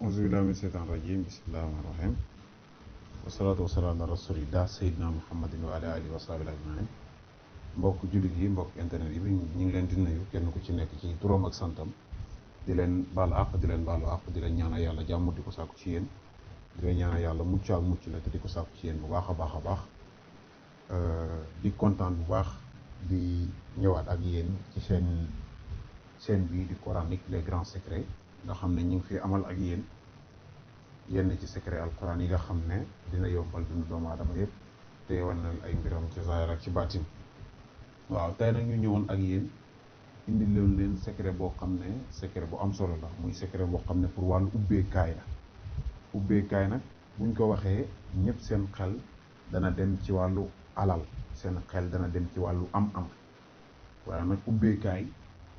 auzu billahi min seytaan rajim bismillahi rahmaani rahim wasalaatu wasalaam ala rasulillah sayyidina muhammadin wa ala alihi wa sahbihi ajmain mbokk jullit yi mbokk internet yi ñu ngi leen di nuyu kenn ku ci nekk ci turam ak santam di leen baal àq di leen baalu àq di leen ñaanal yàlla jàmm di ko sàkku ci yéen di leen ñaanal yàlla mucc ak mucc la te di ko sàkku ci yéen bu baax a baax a baax di kontaan bu baax di ñëwaat ak yéen ci seen bii di coranique les grands secrets nga xam ne ñu ngi fi amal ak yéen yenn ci secret alquran yi nga xam ne dina yombal dundu doomu aadama yëpp te wanal ay mbiram ci zaahir ak ci baatin. waaw tey nag ñu ñëwoon ak yéen indi leen secret boo xam ne secret bu am solo la muy secret boo xam ne pour wàllu ubbeekaay la ubbeekaay nag buñ ko waxee ñëpp seen xel dana dem ci wàllu alal seen xel dana dem ci wàllu am-am waaye nag ubbeekaay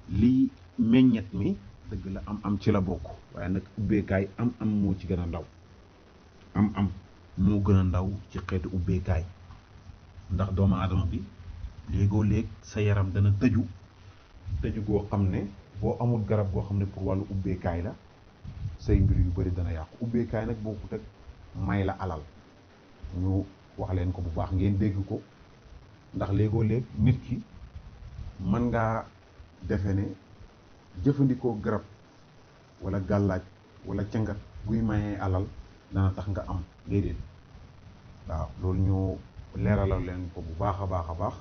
lii meññet mi dëgg la am-am ci la bokk waaye nag ubbeekaay am-am moo ci gën a ndaw am-am moo gën a ndaw ci xeetu ubbeekaay ndax doomu aadama bi léegoo léeg sa yaram dana tëju goo xam ne boo amul garab goo xam ne pour wàllu ubbeekaay la say mbir yu bari dana yàqu ubbeekaay nag bokkut ak may la alal ñu wax leen ko bu baax ngeen dégg ko ndax léegoo léeg nit ki mën ngaa defe ne jëfandikoo garab wala gàllaaj wala cangat guy mayee alal dana tax nga am déedéet waaw loolu ñu leeralal leen ko bu baax a baax a baax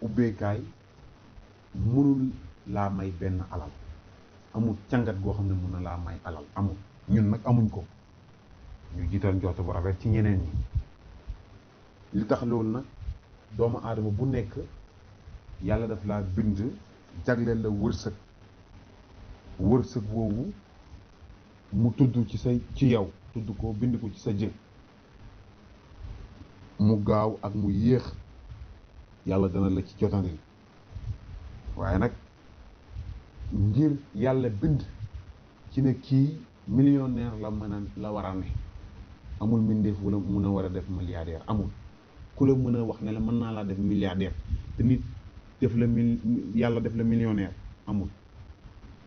ubbeekaay mënul laa may benn alal amul cangat goo xam ne mën na laa may alal amul ñun nag amuñ ko ñu jiital njort bu rafet ci ñeneen ñi li tax loolu nag doomu aadama bu nekk yàlla daf laa bind jagleel la wërsëg woowu mu tudd ci yow tudd ko bind ko ci sa jë mu gaaw ak mu yéex yàlla dana la ci jotandil waaye nag ngir yàlla bind ci ne kii millionnaire la war a ne amul mbindeef wala mun a war a def milliardaire amul ku la mën a wax ne la mën naa laa def milliardaire te nit yàlla def la millionnaire amul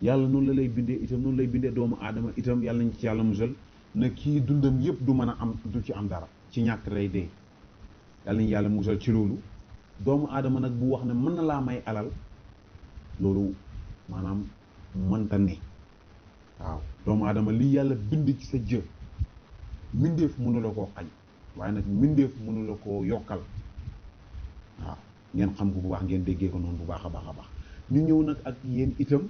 yàlla noonu la lay bindee itam noonu lay bindee doomu aadama itam yàlla nañ ci yàlla musal na kii dundam yëpp du mën a am du ci am dara ci ñàkk lay dee yàlla nañ yàlla musal ci loolu doomu aadama nag bu wax ne mën na laa may alal loolu maanaam mënta ne waaw doomu aadama li yàlla bind ci sa jë mbindeef mënu la koo xañ waaye nag mbindeef mënu la koo yokkal waaw ngeen xam ko bu baax ngeen déggee ko noonu bu baax a baax a baax ñu ñëw nag ak yéen itam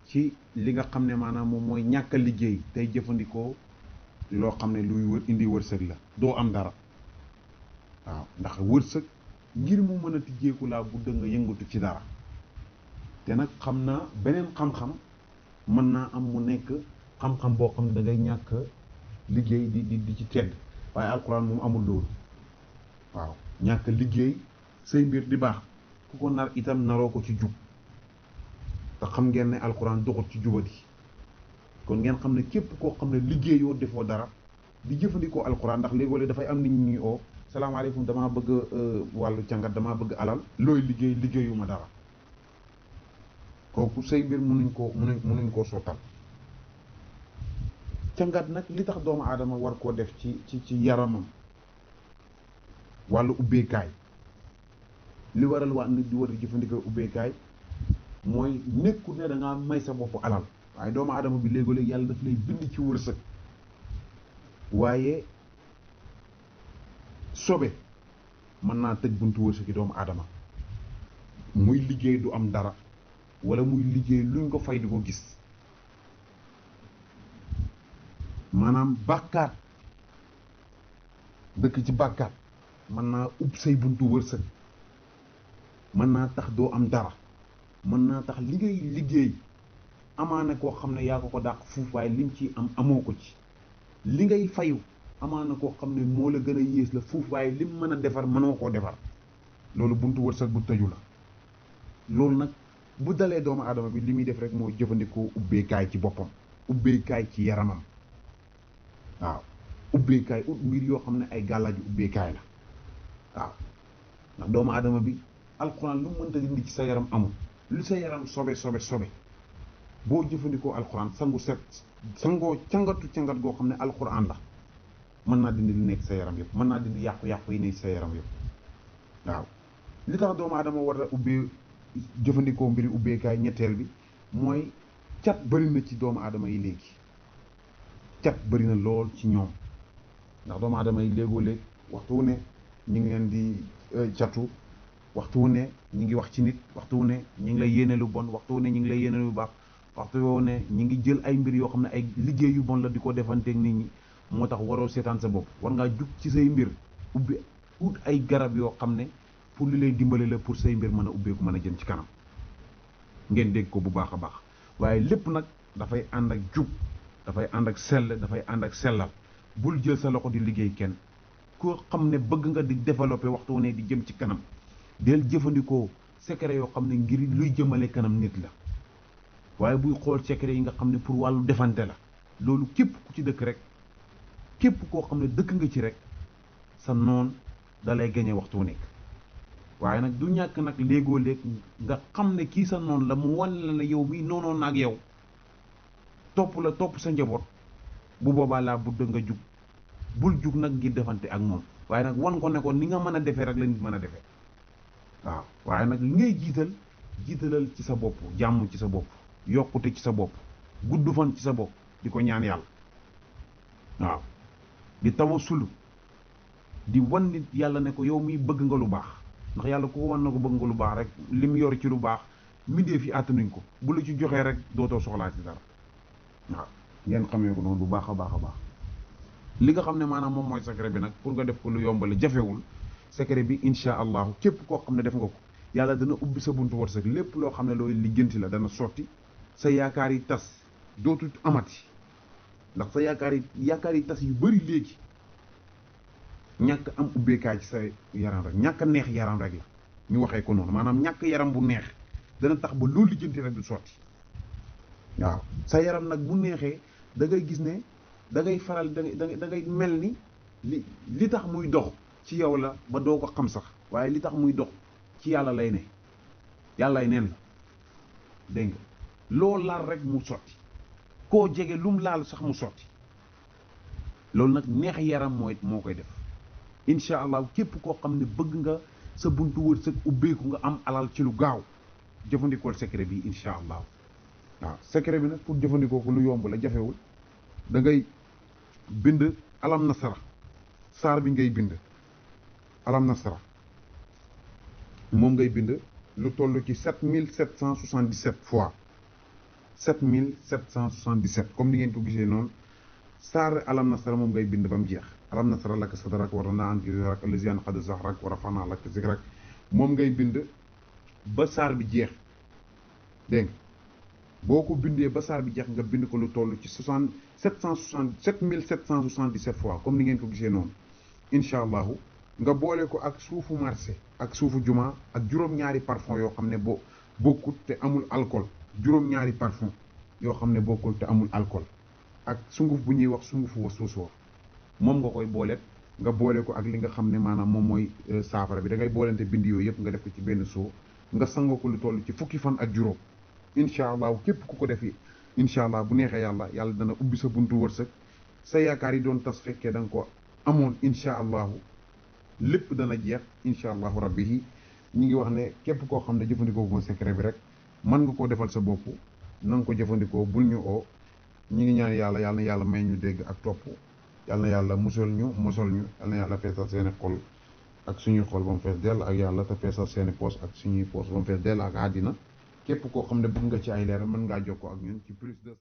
ci li nga xam ne maanaam moom mooy ñàkk a liggéey tey jëfandikoo loo xam ne luy indi wërsëg la doo am dara waaw ndax wërsëg ngir mu mën a tijjeeku laa bu nga yëngatu ci dara te nag xam naa beneen xam-xam mën naa am mu nekk xam-xam boo xam ne da ngay ñàkk liggéey di ci tedd waaye alxuraan moom amul loolu waaw ñàkk liggéey say mbir di baax ku ko nar itam naroo ko ci jub te xam ngeen ne alxuraan doxut ci jubati kon ngeen xam ne képp koo xam ne liggéeyoo defoo dara di jëfandikoo alxuraan ndax léeg-léeg dafay am nit ñuy oo salaamaaleykum damaa bëgg wàllu càngat damaa bëgg alal looy liggéeyuma dara kooku say mbir mënuñ koo sottal càngat nag li tax doomu aadama war koo def ci yaramam wàllu ubbeekaay li waral waa nit di war di jëfandikoo ubbeekaay mooy nekkul ne da ngaa may sa bopp alal waaye doomu aadama bi léegi-léegi yàlla daf lay bind ci wërsëg waaye sobe mën naa tëj buntu wërsëg yi doomu aadama muy liggéey du am dara wala muy liggéey luñ ko fay di ko gis maanaam bàkkaat dëkk ci bàkkaat mën naa ub say buntu wërsëg mën naa tax doo am dara mën naa tax li ngay liggéey amaana koo xam ne yaa ko dàq fuuf waaye lim ci am amoo ko ci li ngay fayu amaana koo xam ne moo la gën a yées la fuuf waaye lim mën a defar mënoo koo defar loolu buntu wërsëg bu tëju la loolu nag bu dalee doomu aadama bi li muy def rek moo jëfandikoo ubbeekaay ci boppam ubbeekaay ci yaramam waaw ubbeekaay ut mbir yoo xam ne ay gàllaaju ubbeekaay la waaw ndax doomu aadama bi alxuraan lu mu mënta dindi ci sa yaram amul lu sa yaram sobe boo jëfandikoo alxuraan sangu set sangoo cangat goo xam ne alxuraan la mën naa dindi li nekk sa yaram yëpp, mën naa dindi yàqu-yàqu yi nekk sa yaram yëpp. waaw li tax doomu aadama war a ubbee jëfandikoo mbiri ubbeekaay ñetteel bi mooy cat bëri na ci doomu aadama yi léegi. cat bëri na lool ci ñoom ndax doomu aadama yi léegoo léeg waxtu wu ne ñu ngi leen di catu, waxtu wu ne ñu ngi wax ci nit, waxtu wu ne ñu ngi lay yéene lu bon, waxtu wu ne ñu ngi lay yéene lu baax, waxtu wu ne ñu ngi jël ay mbir yoo xam ne ay liggéey yu bon la di ko defanteeg nit ñi. moo tax waroo seetaan sa bopp, war ngaa jug ci say mbir ubbi ut ay garab yoo xam ne pour li lay dimbale la pour say mbir mën a ubbeeku mën a jëm ci kanam. ngeen dégg ko bu baax a baax waaye lépp nag dafay ànd ak jub, dafay ànd ak sell, dafay ànd ak sellal. bul jël sa loxo di liggéey kenn. koo xam ne bëgg nga di développer waxtu wu ne di jëm ci kanam del jëfandikoo secret yoo xam ne ngir luy jëmale kanam nit la, waaye buy xool secret yi nga xam ne pour wàllu defante la. loolu képp ku ci dëkk rek, képp koo xam ne dëkk nga ci rek sa noon da lay gañe waxtu wu nekk. waaye nag du ñàkk nag léegoo léeg nga xam ne kii sa noon la mu wan la ne yow mii noonoon na ak yow topp sa njaboot. bu boobaa laa budd nga jug, bul jug nag ngir defante ak moom, waaye nag wan ko ne ko ni nga mën a defee rek la nit mën a defee. waaw waaye nag li ngay jiitalal ci sa bopp jàmm, ci sa bopp yokkute, ci sa bopp gudd fan, ci sa bopp di ko ñaan yàlla. waaw di tawassul di wan nit yàlla ne ko yow mii bëgg nga lu baax, ndax yàlla ku ko wan na ko bëgg nga lu baax rek lim yor ci lu baax mbindeef yi àttanuñ ko, bu la ci joxee rek dootoo soxlaa ci dara. waaw ngeen xamee ko noonu bu baax a baax a baax. li nga xam ne maanaam moom mooy secret bi nag pour nga def ko lu yombale jafewul. secret bi incha allahu képp koo xam ne def nga ko yàlla dana ubbi sa buntu wërsëg, lépp loo xam ne looy lijjanti la dana sotti, sa yaakaar yi tas dootul amati. ndax sa yaakaar yi tas yu bëri léegi ñàkk am ubbeekaay ci sa yaram rek, ñàkk a neex yaram rek la ñu waxee ko noonu, maanaam ñàkk yaram bu neex dana tax ba loolu lijjanti rek du sotti. waaw sa yaram nag bu neexee da ngay gis ne da ngay faral da ngay mel ni li tax muy dox ci yow la ba doo ko xam sax, waaye li tax muy dox ci yàlla lay ne, yàllay neen la. dégg nga loo laal rek mu sotti, koo jege lum laal sax mu sotti. loolu nag neex yaram moo koy def. incha allah képp koo xam ne bëgg nga sa buntu wërsëg ubbeeku nga am alal ci lu gaaw jëfandikool secret bi incha allah. waaw secret bi nag pour jëfandikoo ko lu yomb la, jafewul. da ngay bind alam nasara, saar bi ngay bind alam nasara moom ngay bind lu toll ci 7777 fois 7777 comme ni ngeen ko gisee noonu. saar alam nasara moom ngay bind ba mu jeex. alam nasara laka sadrak wa wada'na anka wizrak allazi anqadha zahrak wa rafa'na laka zikrak moom ngay bind ba saar bi jeex. dégg nga boo ko bindee ba saar bi jeex nga bind ko lu toll ci 7777 fois comme ni ngeen ko gisee noonu. incha allahu nga boole ko ak suufu marché ak suufu juma ak juróom-ñaari parfum yoo xam ne bokkut te amul alcool. juróom-ñaari parfum yoo xam ne bokkul te amul alcool ak sunguf bu ñuy wax sungufu wa suusóor moom nga koy booleet nga boole ko ak li nga xam ne maanaam moom mooy saafara bi da ngay boolente bind yooyu yëpp nga def ko ci benn soo nga sangoo ko lu toll ci fukki fan ak juróom. incha allah képp ku ko def yi incha allah bu neexee yàlla dana ubbi sa buntu wërsëg, sa yaakaar yi doon tas fekkee da nga ko amoon incha allahu lépp dana jeex incha allahu rabbi yi. ñi ngi wax ne képp koo xam ne jëfandikoo ko secret bi rek mën nga koo defal sa bopp, na nga ko jëfandikoo bul ñu oo. ñi ngi ñaan yàlla na yàlla may ñu dégg ak topp, yàlla na yàlla mosal ñu, yàlla na yàlla feesal seeni xol ak suñuy xol ba mu fees dell ak yàlla, te feesal seeni poos ak suñuy poos ba mu fees dell ak àddina. képp koo xam ne bëgg nga ci ay leeral mën ngaa jokkoo ak ñun ci plus de